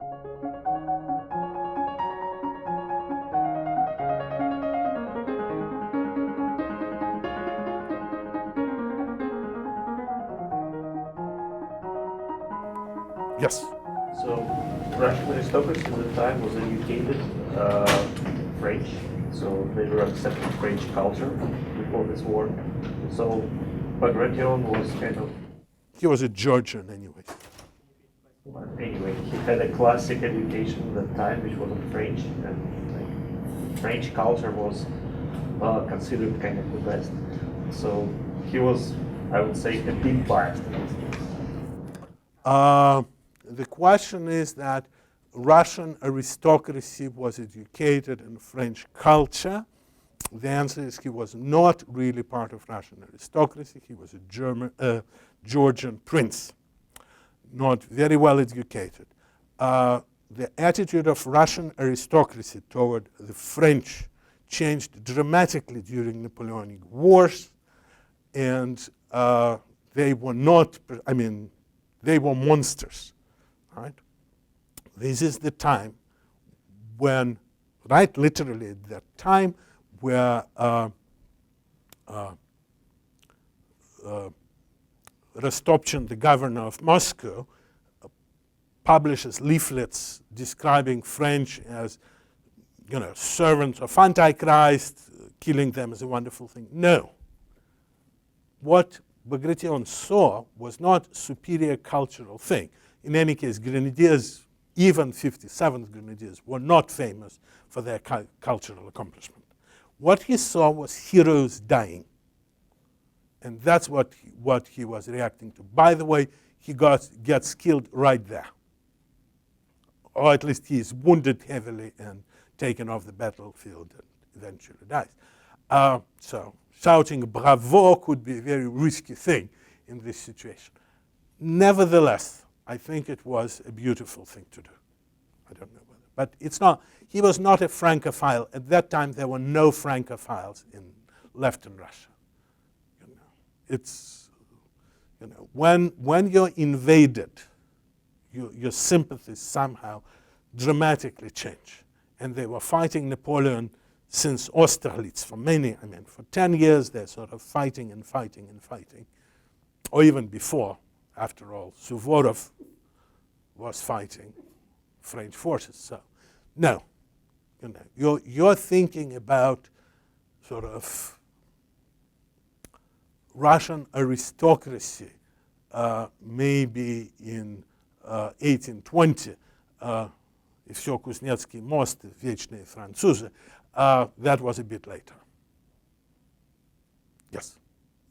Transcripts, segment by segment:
Yes. So, Russian aristocracy at the time was educated French, so they were accepting French culture before this war. So, Bagration was kind of. He was a Georgian anyway. Anyway, he had a classic education at that time, which was in French, and like, French culture was considered kind of the best. So he was, I would say, a bit biased in this case. The question is that Russian aristocracy was educated in French culture. The answer is he was not really part of Russian aristocracy. He was a Georgian prince, not very well educated. The attitude of Russian aristocracy toward the French changed dramatically during Napoleonic Wars, and they were not, they were monsters, right? This is the time when, right, literally at that time, where Rostopchin, the governor of Moscow, publishes leaflets describing French as, servants of Antichrist, killing them is a wonderful thing. No. What Bagration saw was not superior cultural thing. In any case, grenadiers, even 57th Grenadiers, were not famous for their cultural accomplishment. What he saw was heroes dying. And that's what he was reacting to. By the way, he gets killed right there. Or at least he is wounded heavily and taken off the battlefield and eventually dies. So shouting bravo could be a very risky thing in this situation. Nevertheless, I think it was a beautiful thing to do. I don't know whether, but it's not. He was not a Francophile. At that time, there were no Francophiles left in Russia. It's, when you're invaded, your sympathies somehow dramatically change. And they were fighting Napoleon since Austerlitz for for 10 years, they're sort of fighting and fighting and fighting. Or even before, after all, Suvorov was fighting French forces. So, no, you're thinking about sort of Russian aristocracy, maybe in 1820, и все Кузнецкий мост, вечные французы, that was a bit later. Yes?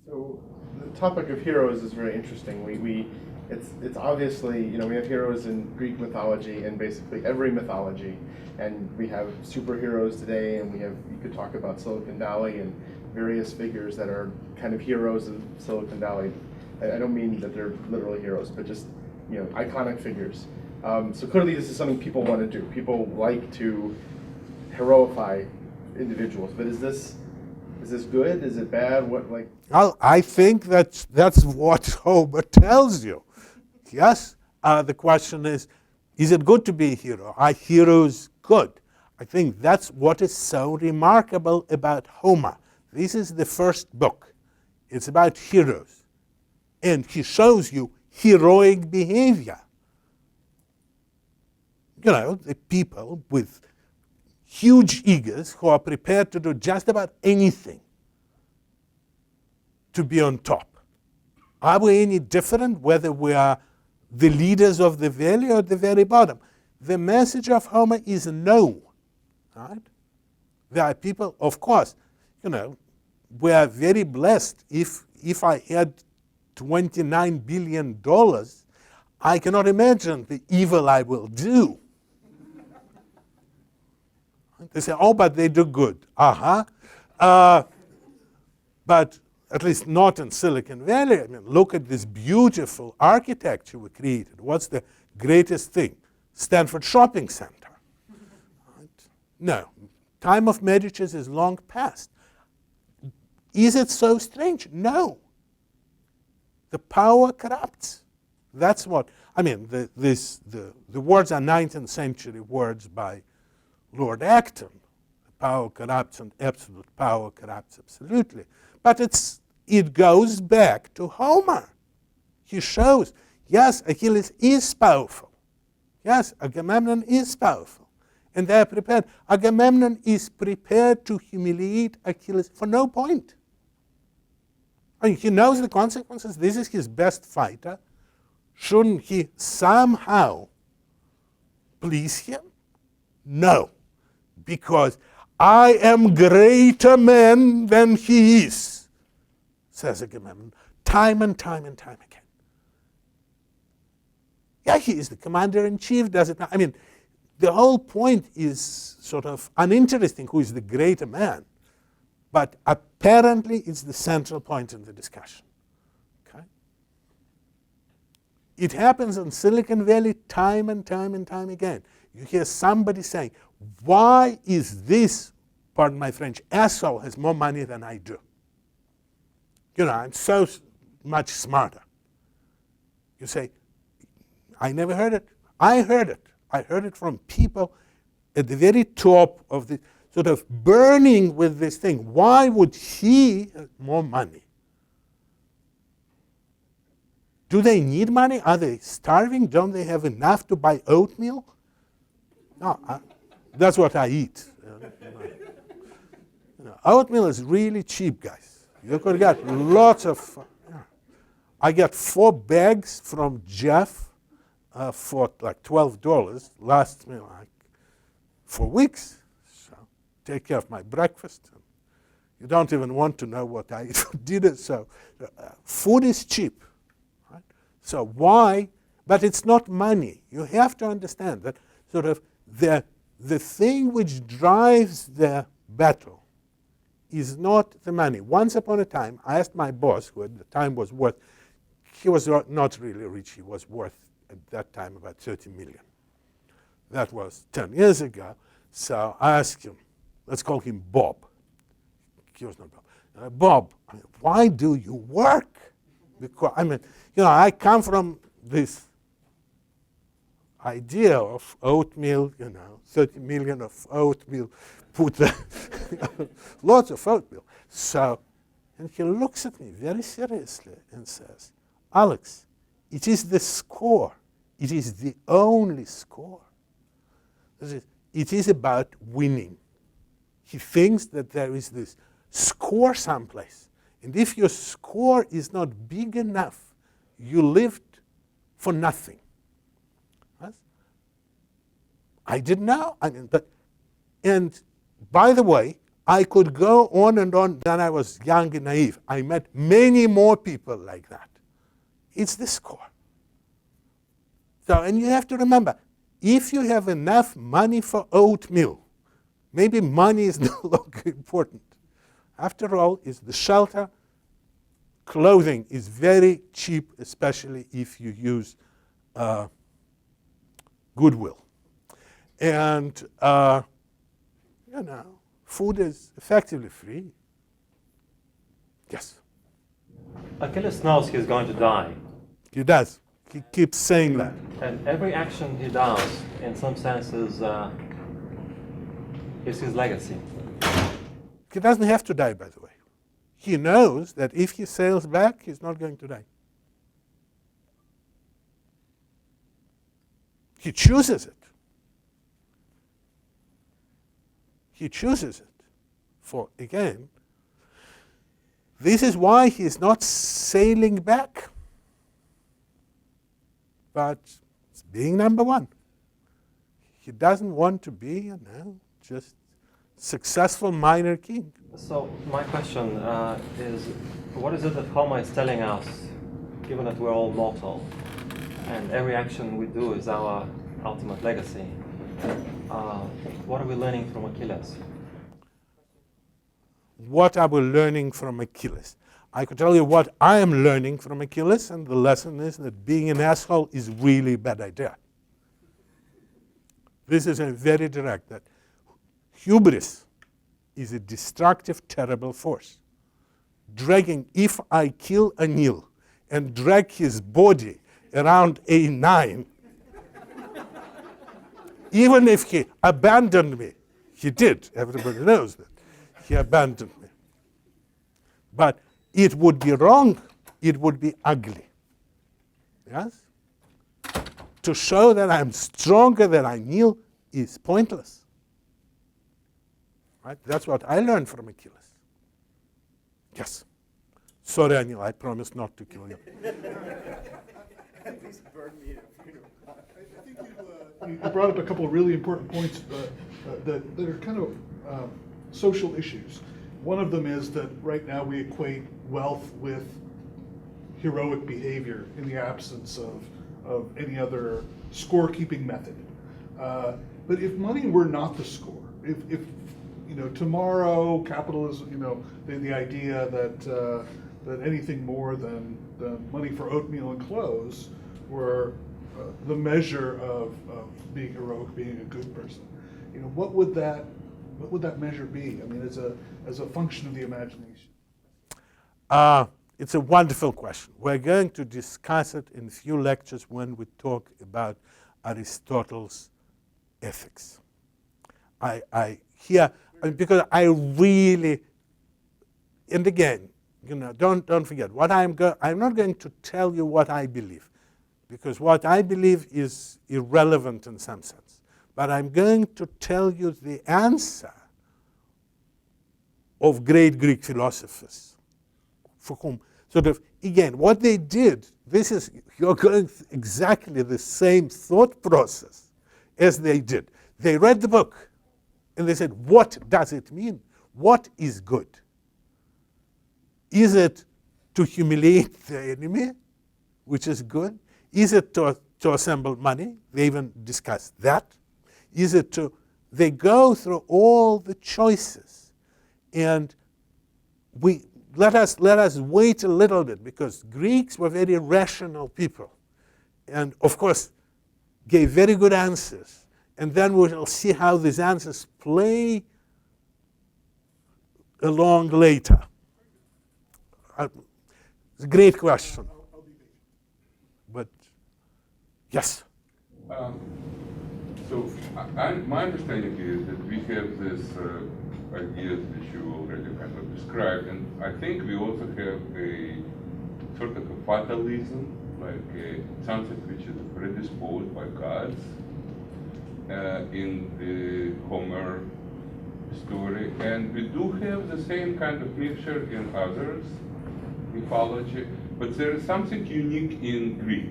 So the topic of heroes is very interesting. It's obviously, we have heroes in Greek mythology and basically every mythology, and we have superheroes today, and you could talk about Silicon Valley and various figures that are kind of heroes of Silicon Valley. I don't mean that they're literally heroes, but just, iconic figures. So clearly this is something people want to do. People like to heroify individuals, but is this good? Is it bad? Well, I think that's what Homer tells you. Yes, the question is it good to be a hero? Are heroes good? I think that's what is so remarkable about Homer. This is the first book. It's about heroes. And he shows you heroic behavior. The people with huge egos who are prepared to do just about anything to be on top. Are we any different whether we are the leaders of the valley or at the very bottom? The message of Homer is no. Right? There are people, of course, we are very blessed. If I had $29 billion, I cannot imagine the evil I will do. They say, oh, but they do good. But at least not in Silicon Valley. Look at this beautiful architecture we created. What's the greatest thing? Stanford Shopping Center. Right? No. Time of Medicis is long past. Is it so strange? No. The power corrupts. That's what. I mean, the words are 19th century words by Lord Acton. Power corrupts and absolute power corrupts absolutely. But it goes back to Homer. He shows, yes, Achilles is powerful. Yes, Agamemnon is powerful. And they are prepared. Agamemnon is prepared to humiliate Achilles for no point. I mean, he knows the consequences. This is his best fighter. Shouldn't he somehow please him? No, because I am greater man than he is, says Agamemnon, time and time and time again. Yeah, he is the commander-in-chief, does it not? I mean, the whole point is sort of uninteresting who is the greater man, but apparently it's the central point in the discussion. Okay? It happens in Silicon Valley time and time and time again. You hear somebody saying, why is this, pardon my French, asshole has more money than I do? You know, I'm so much smarter. You say, I never heard it. I heard it. I heard it from people at the very top of the sort of burning with this thing. Why would he have more money? Do they need money? Are they starving? Don't they have enough to buy oatmeal? No, that's what I eat. Oatmeal is really cheap, guys. You could get lots of. I got 4 bags from Jeff for like $12. Lasts me like 4 weeks. So take care of my breakfast. You don't even want to know what I eat for dinner. So food is cheap. Right? So why? But it's not money. You have to understand that sort of the thing which drives the battle is not the money. Once upon a time, I asked my boss, who at the time was worth, he was not really rich, he was worth at that time about 30 million. That was 10 years ago. So I asked him, let's call him Bob. He was not Bob. Bob, I mean, why do you work? Because, I mean, you know, I come from this idea of oatmeal, you know, 30 million of oatmeal, put lots of oatmeal. So, and he looks at me very seriously and says, Alex, it is the score. It is the only score. It is about winning. He thinks that there is this score someplace. And if your score is not big enough, you lived for nothing. Right? I didn't know. I mean, and by the way, I could go on and on. Then I was young and naive. I met many more people like that. It's the score. So, and you have to remember, if you have enough money for oatmeal, maybe money is no longer important. After all, it's the shelter. Clothing is very cheap, especially if you use Goodwill. And, you know, food is effectively free. Yes? Achilles knows he's going to die. He does. He keeps saying that. And every action he does, in some senses, is his legacy. He doesn't have to die, by the way. He knows that if he sails back, he's not going to die. He chooses it. He chooses it. For, again, this is why he's not sailing back, but it's being number one. He doesn't want to be, you know, just successful minor king. So my question is, what is it that Homer is telling us, given that we're all mortal, and every action we do is our ultimate legacy? What are we learning from Achilles? What are we learning from Achilles? I could tell you what I am learning from Achilles, and the lesson is that being an asshole is really a bad idea. This is a very direct, that hubris is a destructive, terrible force. Dragging, if I kill Anil and drag his body around A9, even if he abandoned me, he did, everybody knows that, he abandoned me. But it would be wrong, it would be ugly. Yes? To show that I'm stronger than I knew is pointless. Right? That's what I learned from Achilles. Yes. Sorry, Anil, I promise not to kill you. You brought up a couple of really important points that are kind of social issues. One of them is that right now we equate wealth with heroic behavior in the absence of any other scorekeeping method. But if money were not the score, if tomorrow capitalism, the idea that that anything more than money for oatmeal and clothes were the measure of being heroic, being a good person, what would that measure be? I mean, as a function of the imagination. It's a wonderful question. We're going to discuss it in a few lectures when we talk about Aristotle's ethics. Because I really, and again, don't forget, I'm not going to tell you what I believe, because what I believe is irrelevant in some sense. But I'm going to tell you the answer of great Greek philosophers, for whom, again, what they did, you're going exactly the same thought process as they did. They read the book, and they said, what does it mean? What is good? Is it to humiliate the enemy, which is good? Is it to assemble money? They even discuss that. Is it to... They go through all the choices. And let us wait a little bit, because Greeks were very rational people. And, of course, gave very good answers. And then we will see how these answers play along later. It's a great question. But, yes? So my understanding is that we have this ideas which you already kind of described, and I think we also have a sort of a fatalism, like something which is predisposed by gods in the Homer story, and we do have the same kind of mixture in others mythology, but there is something unique in Greek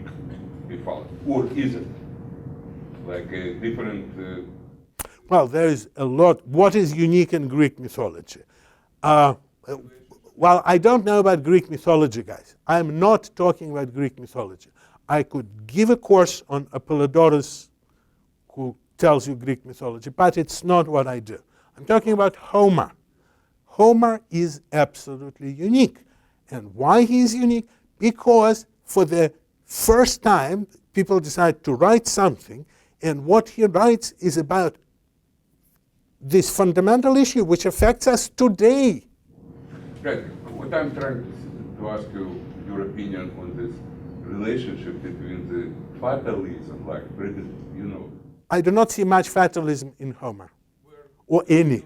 mythology, or is it? Like a different... Well, there is a lot. What is unique in Greek mythology? Well, I don't know about Greek mythology, guys. I'm not talking about Greek mythology. I could give a course on Apollodorus, who tells you Greek mythology, but it's not what I do. I'm talking about Homer. Homer is absolutely unique. And why he is unique? Because for the first time, people decide to write something, and what he writes is about this fundamental issue which affects us today. Right. What I'm trying to ask you, your opinion on this relationship between the fatalism, like, I do not see much fatalism in Homer, or any.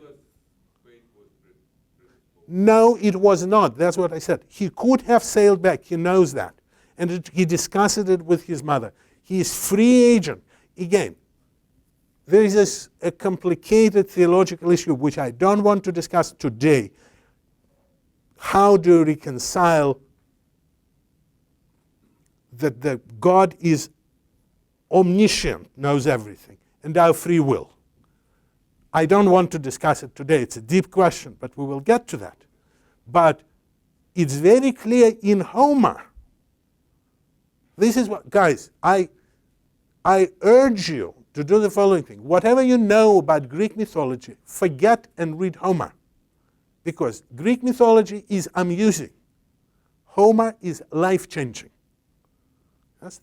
No, it was not. That's what I said. He could have sailed back. He knows that. And he discussed it with his mother. He is free agent. Again, there is a complicated theological issue which I don't want to discuss today. How do you reconcile that the God is omniscient, knows everything, and our free will? I don't want to discuss it today. It's a deep question, but we will get to that. But it's very clear in Homer. This is what, guys, I urge you to do the following thing. Whatever you know about Greek mythology, forget and read Homer. Because Greek mythology is amusing. Homer is life-changing.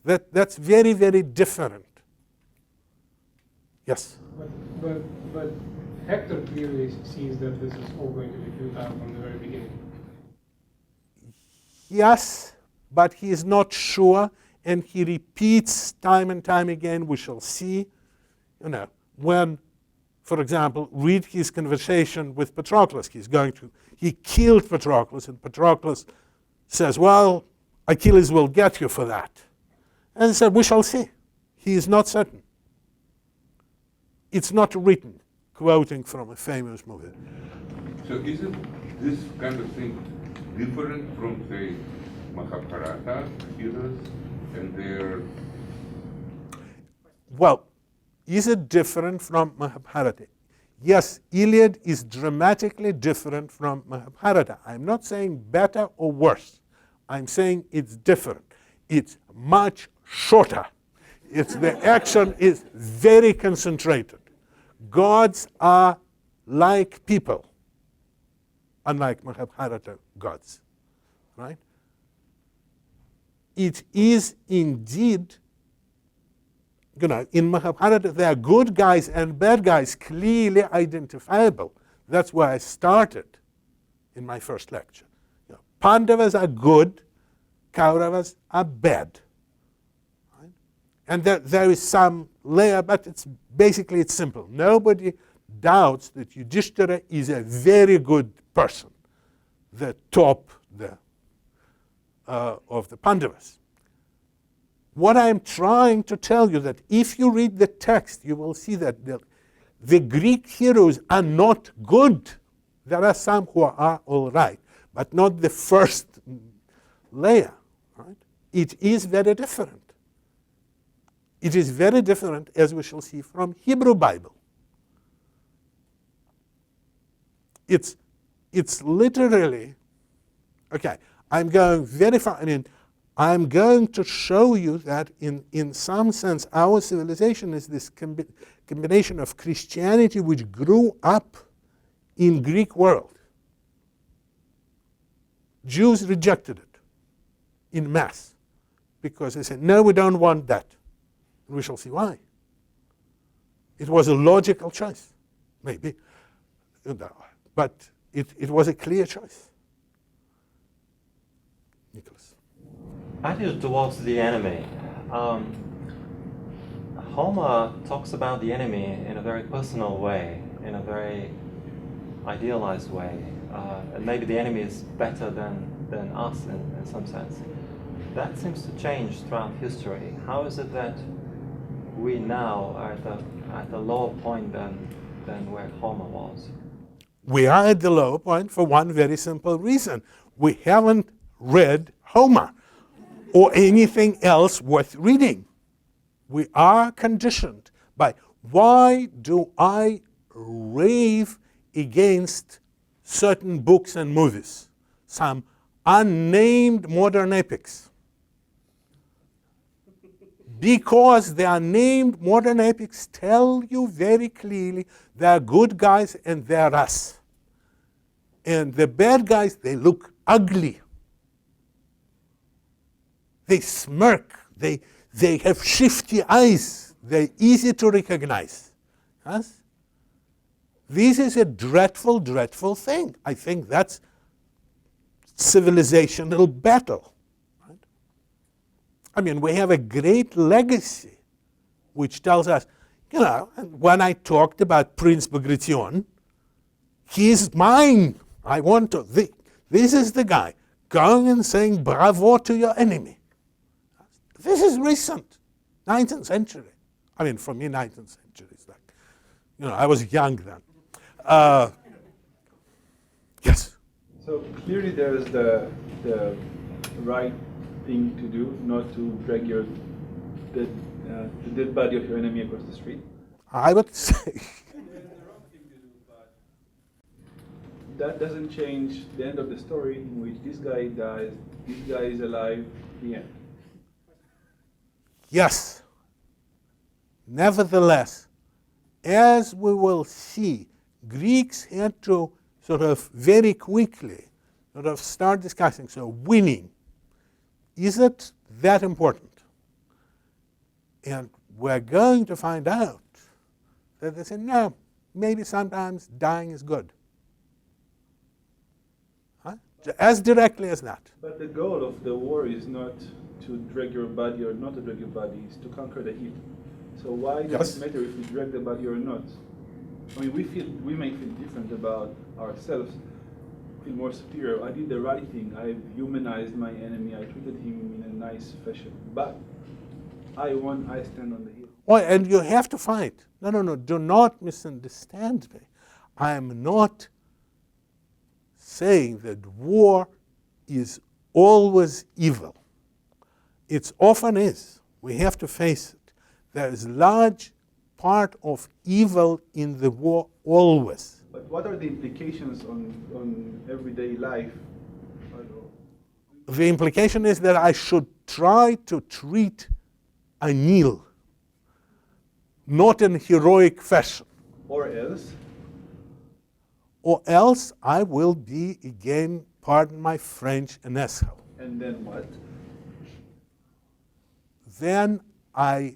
That's very, very different. Yes? But Hector clearly sees that this is all going to be futile from the very beginning. Yes, but he is not sure, and he repeats time and time again. We shall see, when, for example, read his conversation with Patroclus. He killed Patroclus, and Patroclus says, well, Achilles will get you for that. And he said, we shall see. He is not certain. It's not written, quoting from a famous movie. So isn't this kind of thing different from, say, Mahabharata heroes and their... Well, is it different from Mahabharata? Yes, Iliad is dramatically different from Mahabharata. I'm not saying better or worse. I'm saying it's different. It's much shorter. The action is very concentrated. Gods are like people, unlike Mahabharata gods, right? It is indeed, in Mahabharata, there are good guys and bad guys clearly identifiable. That's where I started in my first lecture. Pandavas are good, Kauravas are bad. Right? And there is some layer, but it's simple. Nobody doubts that Yudhishthira is a very good person, the top of the Pandavas. What I'm trying to tell you that if you read the text, you will see that the Greek heroes are not good. There are some who are all right, but not the first layer. Right? It is very different. It is very different, as we shall see, from Hebrew Bible. It's literally, okay, I'm going very far. I'm going to show you that in some sense our civilization is this combination of Christianity which grew up in Greek world. Jews rejected it in mass because they said, no, we don't want that. And we shall see why. It was a logical choice, maybe, but it was a clear choice. Nicholas. Attitude towards the enemy. Homer talks about the enemy in a very personal way, in a very idealized way. And maybe the enemy is better than us in some sense. That seems to change throughout history. How is it that we now are at a lower point than where Homer was? We are at the lower point for one very simple reason. We haven't read Homer or anything else worth reading. We are conditioned by why do I rave against certain books and movies, some unnamed modern epics? Because the unnamed modern epics tell you very clearly there are good guys and there are us. And the bad guys, they look ugly. They smirk. They have shifty eyes. They're easy to recognize. Yes? This is a dreadful, dreadful thing. I think that's civilizational battle. Right? I mean, we have a great legacy which tells us, when I talked about Prince Bagration, he's mine. I want to. This is the guy going and saying bravo to your enemy. This is recent, 19th century. I mean, for me, 19th century is like, I was young then. Yes? So clearly there is the right thing to do, not to drag the dead body of your enemy across the street. I would say. That doesn't change the end of the story in which this guy dies, this guy is alive, the end. Yes. Nevertheless, as we will see, Greeks had to sort of very quickly sort of start discussing, so winning, is it that important? And we're going to find out that they say, no, maybe sometimes dying is good. Huh? As directly as that. But the goal of the war is not to drag your body or not to drag your body, it's to conquer the evil. So why does it matter if we drag the body or not? I mean, we may feel different about ourselves, feel more superior. I did the right thing. I humanized my enemy. I treated him in a nice fashion. But I won. I stand on the hill. Well, and you have to fight. No. Do not misunderstand me. I am not saying that war is always evil. It often is. We have to face it. There is large part of evil in the war always. But what are the implications on everyday life? The implication is that I should try to treat Anil not in heroic fashion. Or else? Or else I will be, again, pardon my French, an asshole. And then what? Then I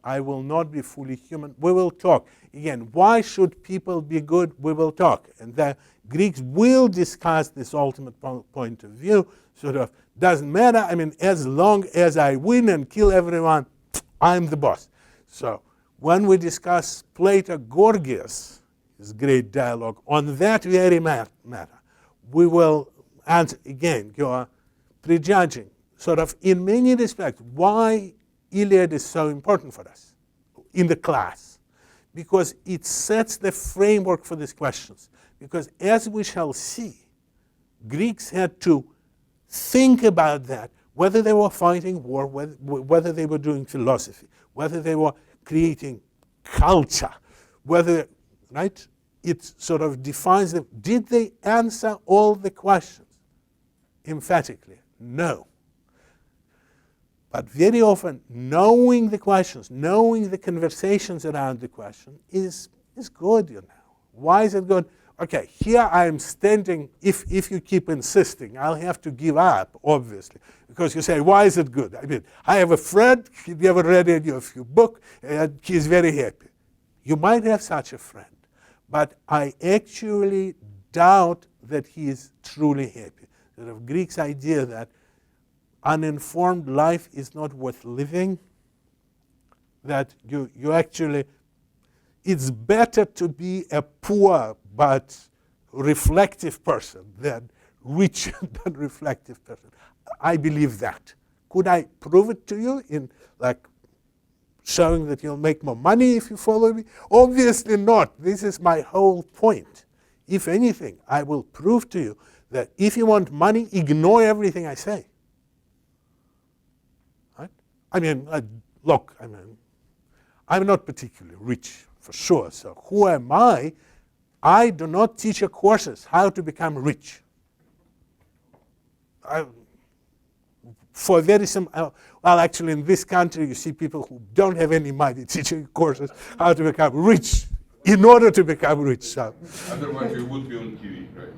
will not be fully human. We will talk. Again, why should people be good? We will talk. And the Greeks will discuss this ultimate point of view. Sort of, doesn't matter. I mean, as long as I win and kill everyone, I'm the boss. So when we discuss Plato Gorgias, his great dialogue, on that very matter, we will answer, again, you're prejudging, sort of, in many respects, why Iliad is so important for us in the class, because it sets the framework for these questions. Because as we shall see, Greeks had to think about that, whether they were fighting war, whether they were doing philosophy, whether they were creating culture, whether, right? It sort of defines them. Did they answer all the questions? Emphatically, no. But very often, knowing the questions, knowing the conversations around the question is good, Why is it good? Okay, here I am standing, if you keep insisting, I'll have to give up, obviously, because you say, why is it good? I mean, I have a friend, he never read any of your book, and he's very happy. You might have such a friend, but I actually doubt that he is truly happy. Sort of Greek's idea that uninformed life is not worth living, that you actually, it's better to be a poor but reflective person than rich than reflective person. I believe that. Could I prove it to you in like showing that you'll make more money if you follow me? Obviously not. This is my whole point. If anything, I will prove to you that if you want money, ignore everything I say. Right? I mean, look, I'm not particularly rich, for sure. So who am I? I do not teach your courses how to become rich. For very well, actually, in this country, you see people who don't have any money teaching courses how to become rich in order to become rich. So. Otherwise, you would be on TV, right?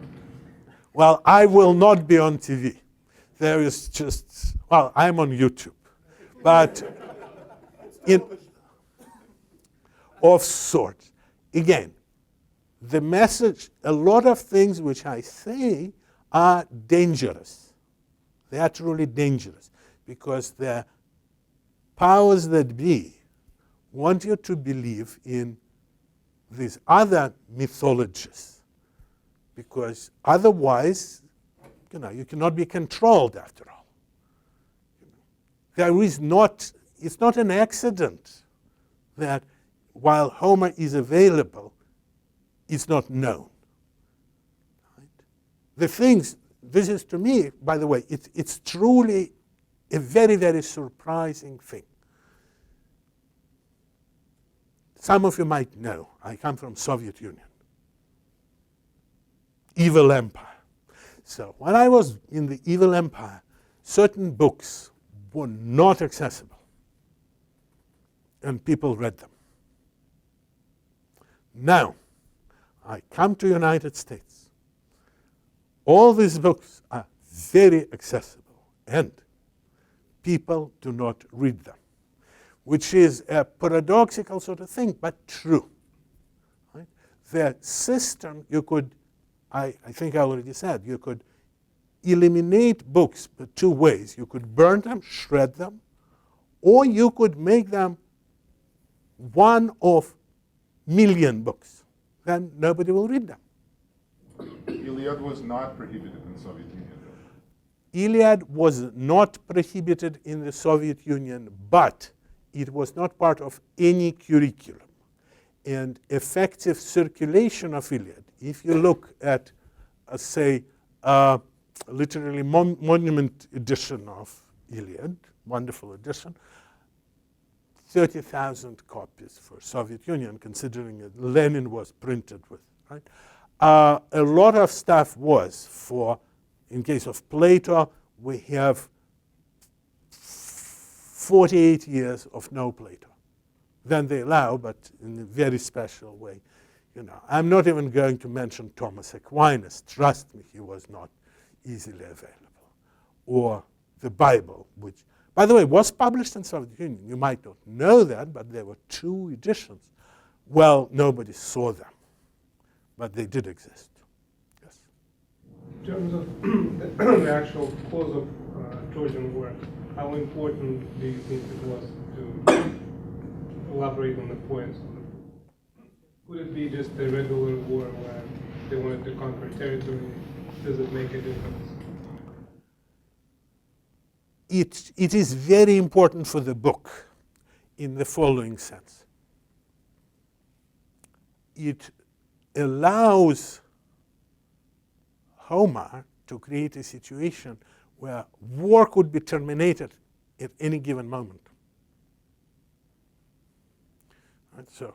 Well, I will not be on TV. There is just, well, I'm on YouTube. But of sorts. Again, the message, a lot of things which I say are dangerous. They are truly dangerous because the powers that be want you to believe in these other mythologies because otherwise, you cannot be controlled after all. There is not, it's not an accident that while Homer is available, it's not known. Right? The things, this is to me, by the way, it's truly a very, very surprising thing. Some of you might know, I come from Soviet Union. Evil empire. So when I was in the evil empire, certain books were not accessible. And people read them. Now, I come to the United States. All these books are very accessible, and people do not read them, which is a paradoxical sort of thing, but true. Right? The system, you could I think I already said, you could eliminate books in two ways. You could burn them, shred them, or you could make them one of million books. Then nobody will read them. Iliad was not prohibited in the Soviet Union. Iliad was not prohibited in the Soviet Union, but it was not part of any curriculum. And effective circulation of Iliad, if you look at, say, literally monument edition of Iliad, wonderful edition, 30,000 copies for Soviet Union, considering that Lenin was printed with, right? A lot of stuff was for, in case of Plato, we have 48 years of no Plato. Then they allow, but in a very special way. You know, I'm not even going to mention Thomas Aquinas. Trust me, he was not easily available. Or the Bible, which, by the way, was published in Soviet Union. You might not know that, but there were 2 editions. Well, nobody saw them, but they did exist. Yes. In terms of the actual cause of Trojan War, how important do you think it was to elaborate on the points? Could it be just a regular war where they wanted to conquer territory? Does it make a difference? It is very important for the book in the following sense. It allows Homer to create a situation where war could be terminated at any given moment. Right, so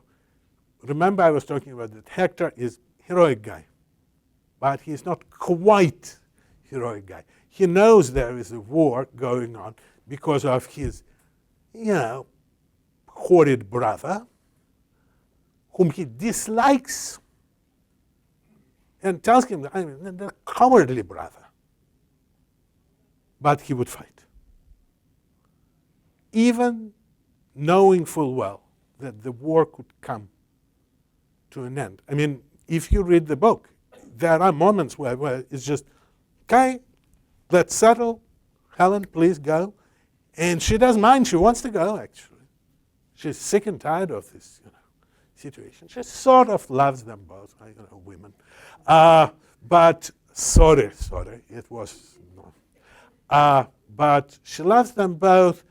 remember I was talking about that Hector is a heroic guy, but he's not quite heroic guy. He knows there is a war going on because of his, horrid brother, whom he dislikes, and tells him, the cowardly brother. But he would fight. Even knowing full well that the war could come to an end. I mean, if you read the book, there are moments where it's just, okay, let's settle. Helen, please go. And she doesn't mind. She wants to go, actually. She's sick and tired of this situation. She sort of loves them both, women. But sorry, it was no. But she loves them both,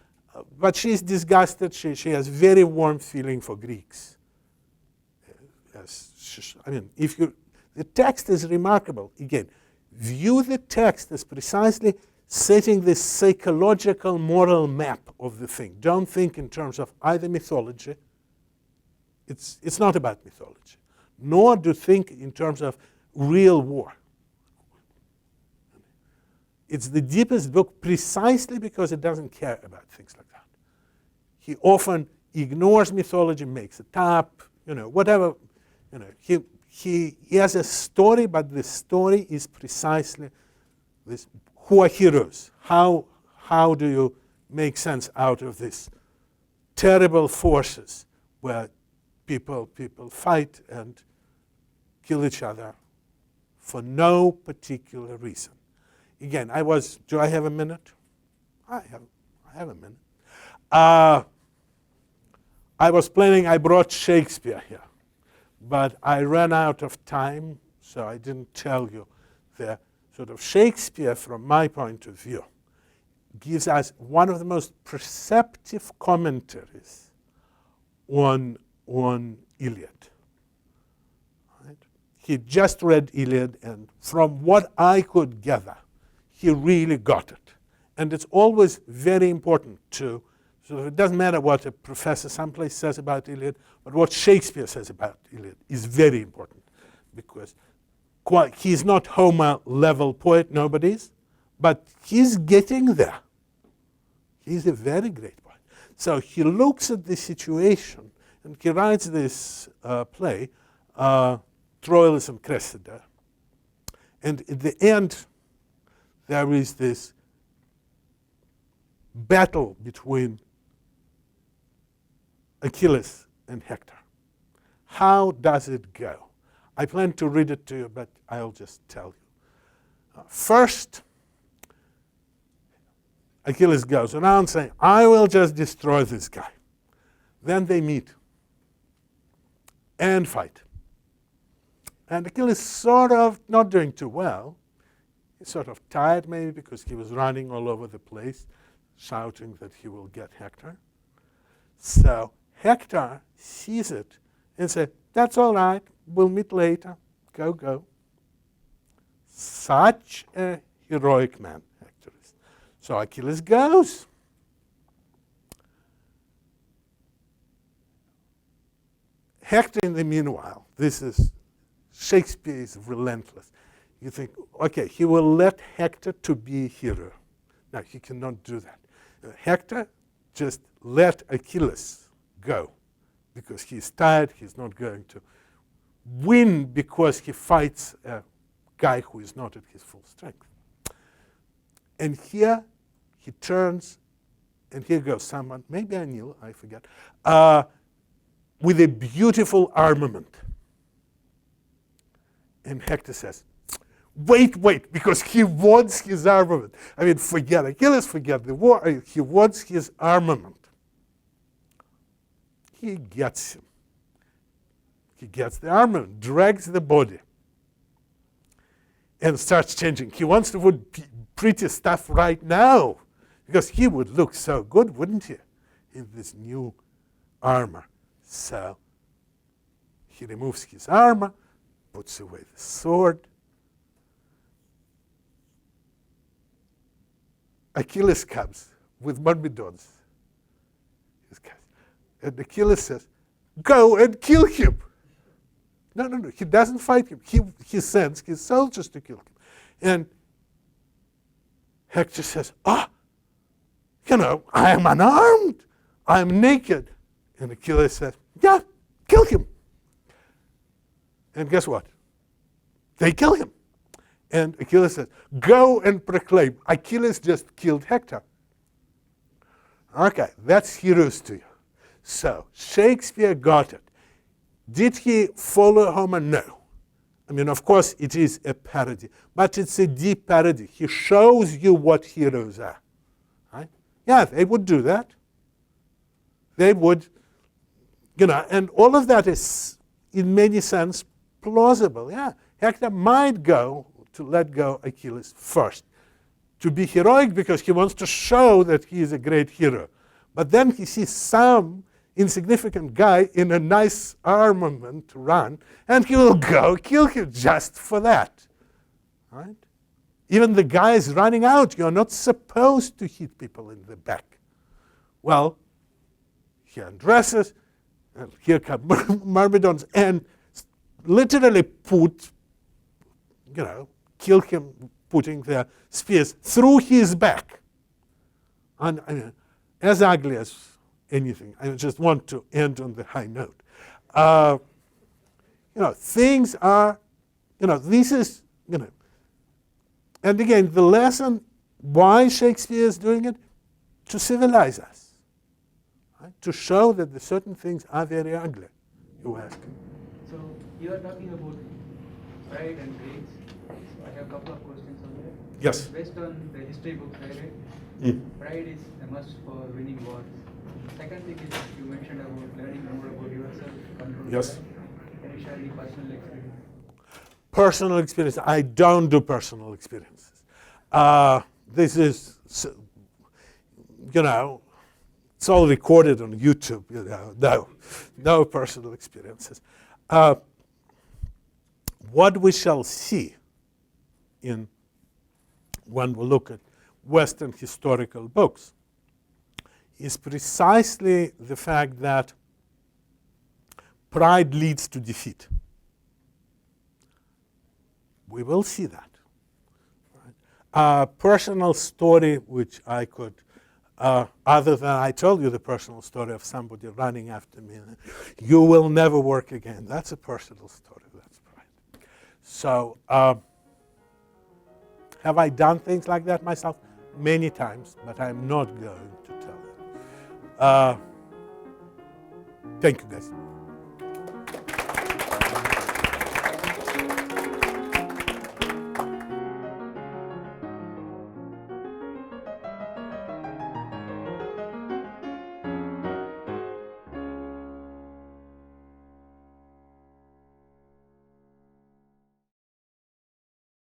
but she's disgusted. She has very warm feeling for Greeks. The text is remarkable. Again, view the text as precisely setting this psychological moral map of the thing. Don't think in terms of either mythology. It's not about mythology. Nor do think in terms of real war. It's the deepest book precisely because it doesn't care about things like that. He often ignores mythology, makes it up, whatever. He has a story, but the story is precisely this: who are heroes? How do you make sense out of this terrible forces where people fight and kill each other for no particular reason? Again, do I have a minute? I have a minute. I was planning, I brought Shakespeare here, but I ran out of time, so I didn't tell you the sort of Shakespeare, from my point of view, gives us one of the most perceptive commentaries on Iliad. Right? He just read Iliad, and from what I could gather, he really got it. And it's always very important to, so it doesn't matter what a professor someplace says about Iliad, but what Shakespeare says about Iliad is very important, because he's not Homer-level poet, nobody's, but he's getting there. He's a very great poet. So he looks at the situation, and he writes this play, Troilus and Cressida. And at the end, there is this battle between Achilles and Hector. How does it go? I plan to read it to you, but I'll just tell you. First, Achilles goes around saying, I will just destroy this guy. Then they meet and fight. And Achilles sort of not doing too well. He's sort of tired maybe because he was running all over the place, shouting that he will get Hector. So Hector sees it and says, that's all right, we'll meet later, go, go. Such a heroic man, Hector is. So Achilles goes. Hector, in the meanwhile, this is, Shakespeare is relentless. You think, okay, he will let Hector to be a hero. No, he cannot do that. Hector just let Achilles go because he's tired, he's not going to win because he fights a guy who is not at his full strength. And here he turns, and here goes someone, maybe I knew, I forget, with a beautiful armament. And Hector says, wait, because he wants his armament. I mean, forget Achilles, forget the war. He wants his armament. He gets him. He gets the armament, drags the body, and starts changing. He wants to put pretty stuff right now because he would look so good, wouldn't he, in this new armor. So he removes his armor, puts away the sword. Achilles comes with myrmidons. And Achilles says, go and kill him. No, he doesn't fight him. He sends his soldiers to kill him. And Hector says, I am unarmed. I am naked. And Achilles says, yeah, kill him. And guess what? They kill him. And Achilles says, go and proclaim, Achilles just killed Hector. Okay, that's heroes to you. So Shakespeare got it. Did he follow Homer? No. I mean, of course, it is a parody, but it's a deep parody. He shows you what heroes are. Right? Yeah, they would do that. They would, and all of that is, in many sense, plausible. Yeah, Hector might go to let go Achilles first, to be heroic because he wants to show that he is a great hero. But then he sees some insignificant guy in a nice armament run, and he will go kill him just for that. Right? Even the guy is running out. You're not supposed to hit people in the back. Well, he undresses, and here come myrmidons, and literally kill him, putting their spears through his back. And as ugly as anything. I just want to end on the high note. Things are, this is, and again, the lesson, why Shakespeare is doing it, to civilize us, right? To show that the certain things are very ugly, you ask. So you are talking about pride and greed. So I have a couple of questions on that. Yes. Based on the history books I read, pride is a must for winning wars. Second thing is you mentioned about learning more about yourself, control. Yes. Can you share any personal experience? Personal experience. I don't do personal experiences. This is, it's all recorded on YouTube. No personal experiences. What we shall see when we look at Western historical books is precisely the fact that pride leads to defeat. We will see that. Right? Personal story, which I could, other than I told you the personal story of somebody running after me, you will never work again. That's a personal story. That's pride. So, have I done things like that myself? Many times, but I'm not going to tell you. Thank you, guys.